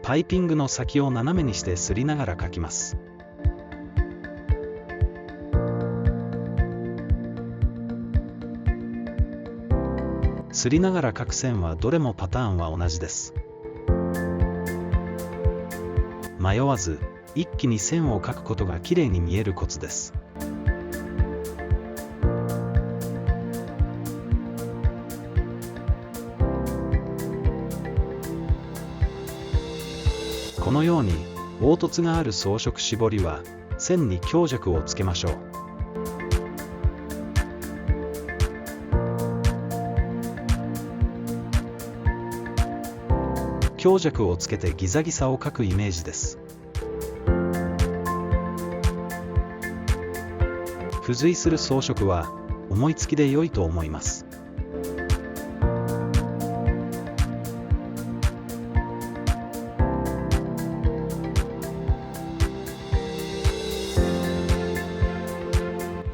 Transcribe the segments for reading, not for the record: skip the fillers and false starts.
パイピングの先を斜めにして擦りながら描きます。擦りながら描く線はどれもパターンは同じです。迷わず一気に線を描くことがきれいに見えるコツです。このように凹凸がある装飾絞りは線に強弱をつけましょう。強弱をつけてギザギザを描くイメージです。付随する装飾は思いつきで良いと思います。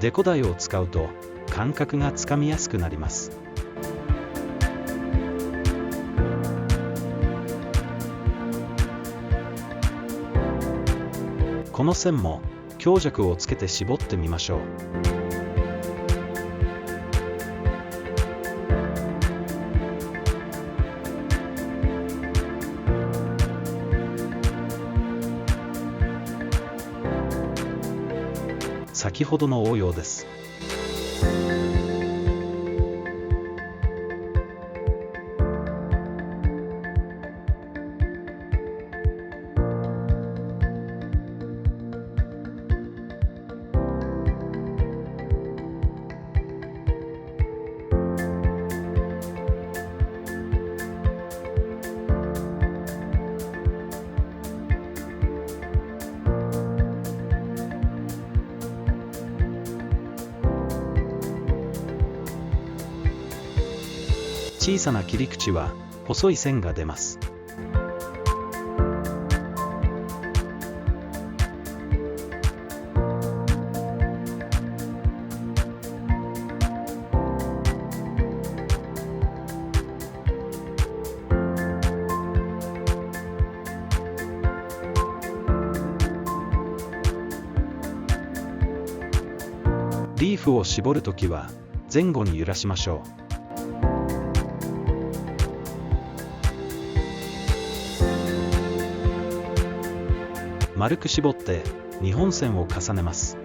デコ台を使うと感覚がつかみやすくなります。この線も強弱をつけて絞ってみましょう。先ほどの応用です。小さな切り口は細い線が出ます。リーフを絞るときは前後に揺らしましょう。丸く絞って2本線を重ねます。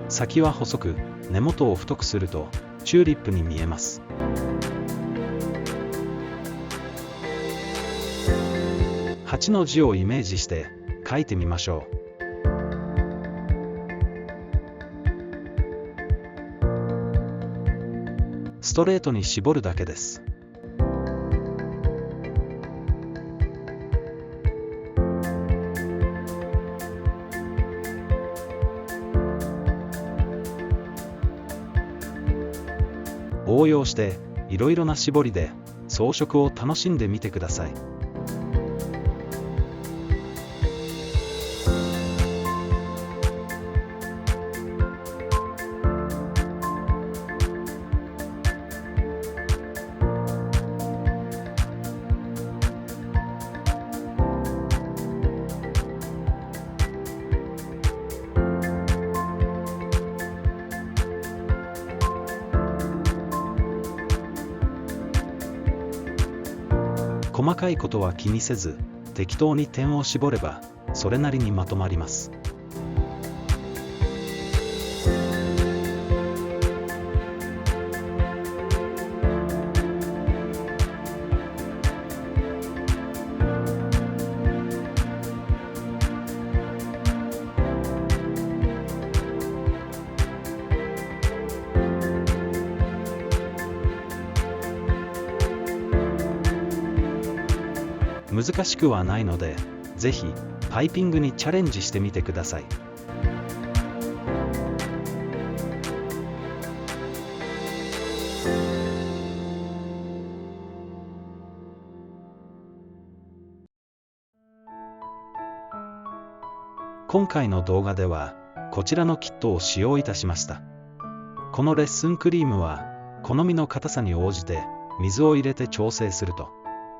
先は細く根元を太くするとチューリップに見えます。8の字をイメージして書いてみましょう。ストレートに絞るだけです。応用していろいろな絞りで装飾を楽しんでみてください。細かいことは気にせず、適当に点を絞ればそれなりにまとまります。難しくはないので、ぜひパイピングにチャレンジしてみてください。今回の動画ではこちらのキットを使用いたしました。このレッスンクリームは好みの硬さに応じて水を入れて調整すると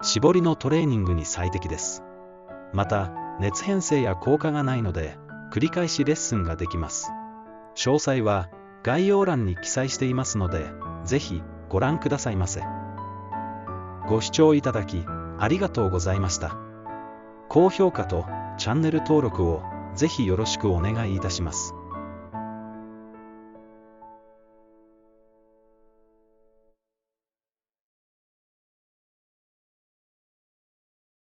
絞りのトレーニングに最適です。また熱変性や効果がないので繰り返しレッスンができます。詳細は概要欄に記載していますのでぜひご覧くださいませ。ご視聴いただきありがとうございました。高評価とチャンネル登録をぜひよろしくお願いいたします。